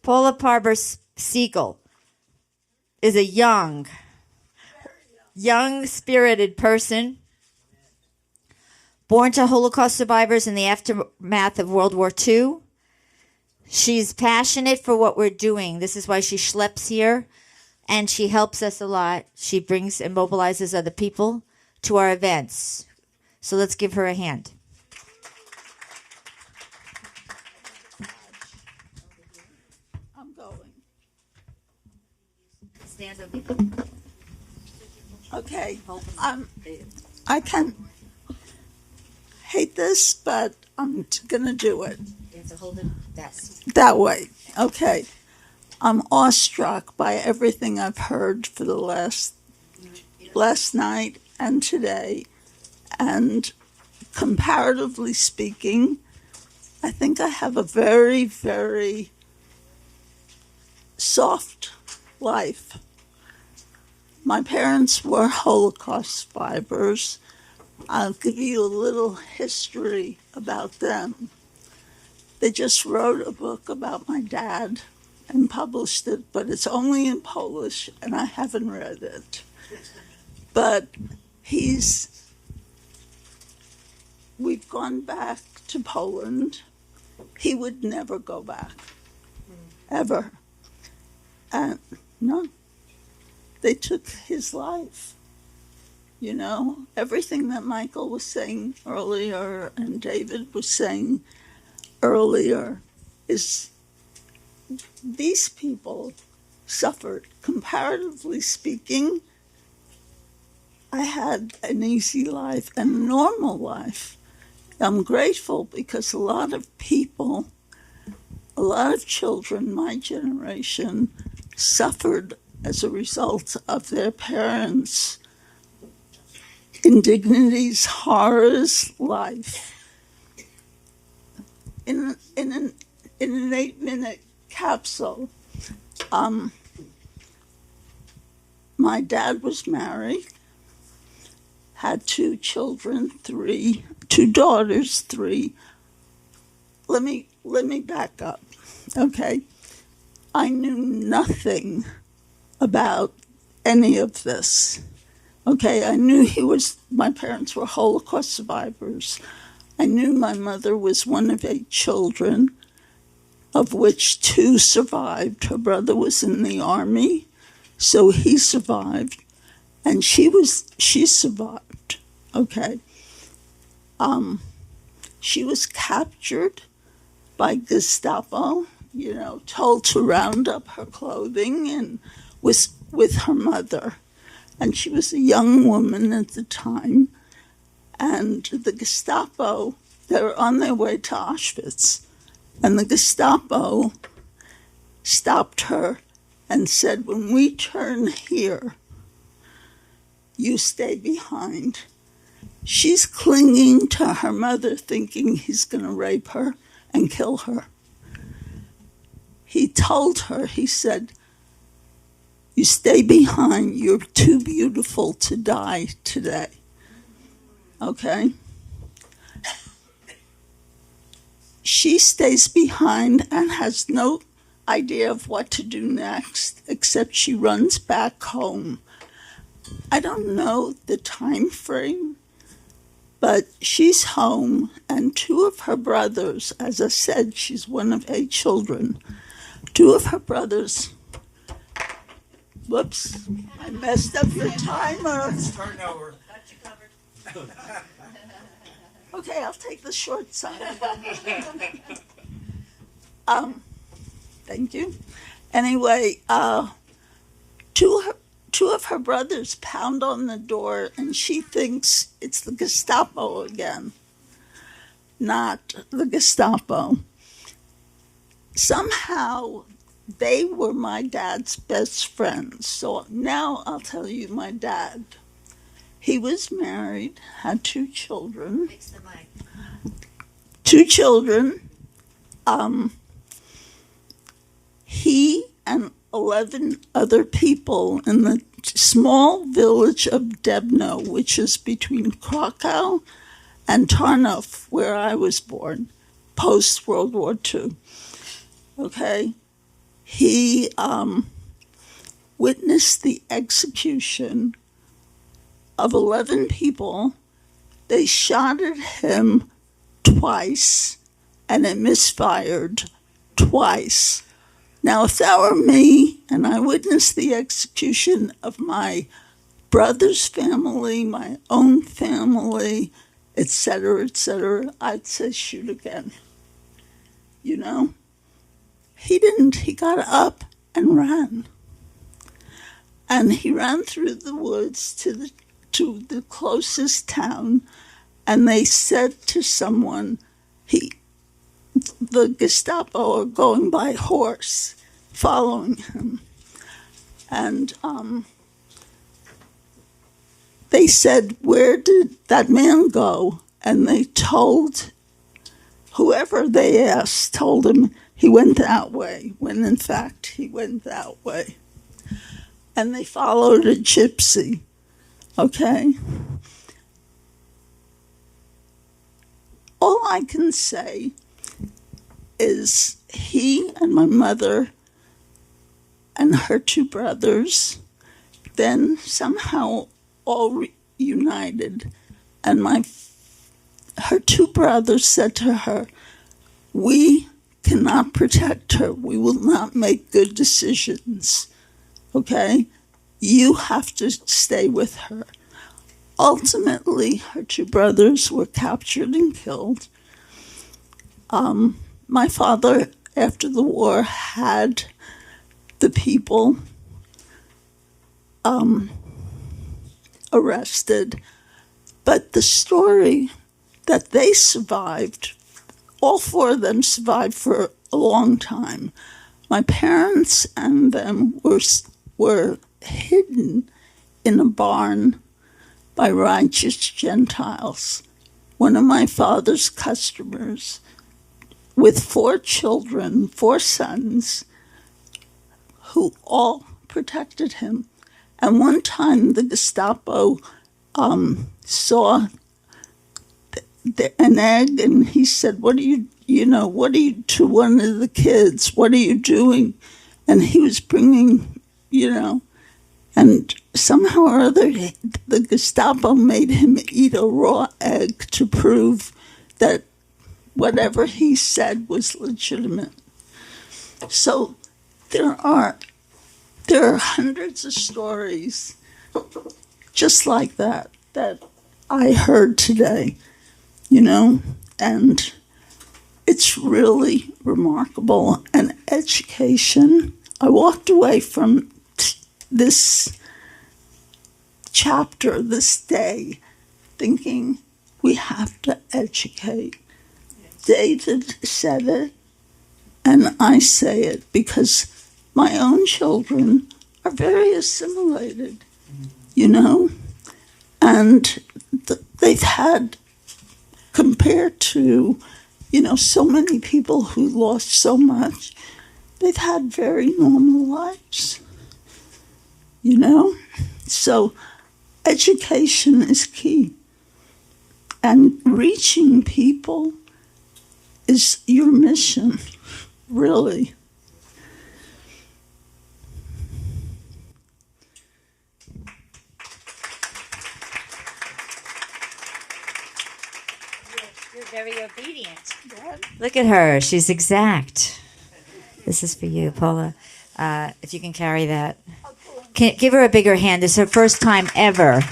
Paula Parber Siegel is a young, spirited person, born to Holocaust survivors in the aftermath of World War II. She's passionate for what we're doing. This is why she schleps here, and she helps us a lot. She brings and mobilizes other people to our events. So let's give her a hand. I'm going. Stand up. Okay. I can hate this, but I'm going to do it. You have to hold it that way. Okay. I'm awestruck by everything I've heard for the last night and today. And comparatively speaking, I think I have a very, very soft life. My parents were Holocaust survivors. I'll give you a little history about them. They just wrote a book about my dad and published it, but it's only in Polish, and I haven't read it. But we've gone back to Poland. He would never go back, ever. And no, they took his life. You know, everything that Michael was saying earlier and David was saying earlier is these people suffered. Comparatively speaking, I had an easy life and a normal life. I'm grateful because a lot of people, a lot of children, my generation, suffered as a result of their parents' indignities, horrors, life. In an 8-minute capsule, my dad was married, had 2 children, 2 daughters, 3. Let me back up, okay? I knew nothing about any of this. Okay, I knew my parents were Holocaust survivors. I knew my mother was one of 8 children, of which 2 survived. Her brother was in the army, so he survived, and she survived, okay. She was captured by Gestapo, told to round up her clothing, and was with her mother. And she was a young woman at the time. And the Gestapo, they were on their way to Auschwitz. And the Gestapo stopped her and said, when we turn here, you stay behind. She's clinging to her mother, thinking he's going to rape her and kill her. He told her, he said, you stay behind, you're too beautiful to die today. Okay? She stays behind and has no idea of what to do next, except she runs back home. I don't know the time frame, but she's home, and 2 of her brothers, as I said, she's one of 8 children. 2 of her brothers, whoops, I messed up the timer. Starting over. Got you covered. Okay, I'll take the short side. Thank you. Anyway, 2 of her brothers pound on the door, and she thinks it's the Gestapo again, not the Gestapo. Somehow, they were my dad's best friends. So now I'll tell you my dad. He was married, had 2 children. Fix the mic. 2 children. He and 11 other people in the small village of Debno, which is between Krakow and Tarnów, where I was born, post-World War II. Okay? he witnessed the execution of 11 people. They shot at him twice, and it misfired twice. Now, if that were me, and I witnessed the execution of my brother's family, my own family, etc., I'd say shoot again. You know? He didn't. He got up and ran. And he ran through the woods to the closest town, and they said to someone, the Gestapo are going by horse, following him. And they said, where did that man go? And they told, whoever they asked told him he went that way, when in fact he went that way. And they followed a gypsy, okay? All I can say is he and my mother and her two brothers then somehow all reunited, and her two brothers said to her, we cannot protect her. We will not make good decisions, okay? You have to stay with her. Ultimately, her two brothers were captured and killed. My father, after the war, had the people arrested, but the story that they survived, all four of them survived for a long time. My parents and them were hidden in a barn by righteous Gentiles. One of my father's customers, with 4 children, 4 sons, who all protected him. And one time the Gestapo saw an egg, and he said, what are you to one of the kids? What are you doing? And he was bringing, and somehow or other, the Gestapo made him eat a raw egg to prove that whatever he said was legitimate. So there are hundreds of stories just like that I heard today, and it's really remarkable. And education, I walked away from this chapter, this day, thinking we have to educate. David said it, and I say it because my own children are very assimilated, and they've had, compared to, so many people who lost so much, they've had very normal lives, So education is key, and reaching people is your mission, really. You're very obedient. Look at her. She's exact. This is for you, Paula. If you can carry that. Give her a bigger hand. It's her first time ever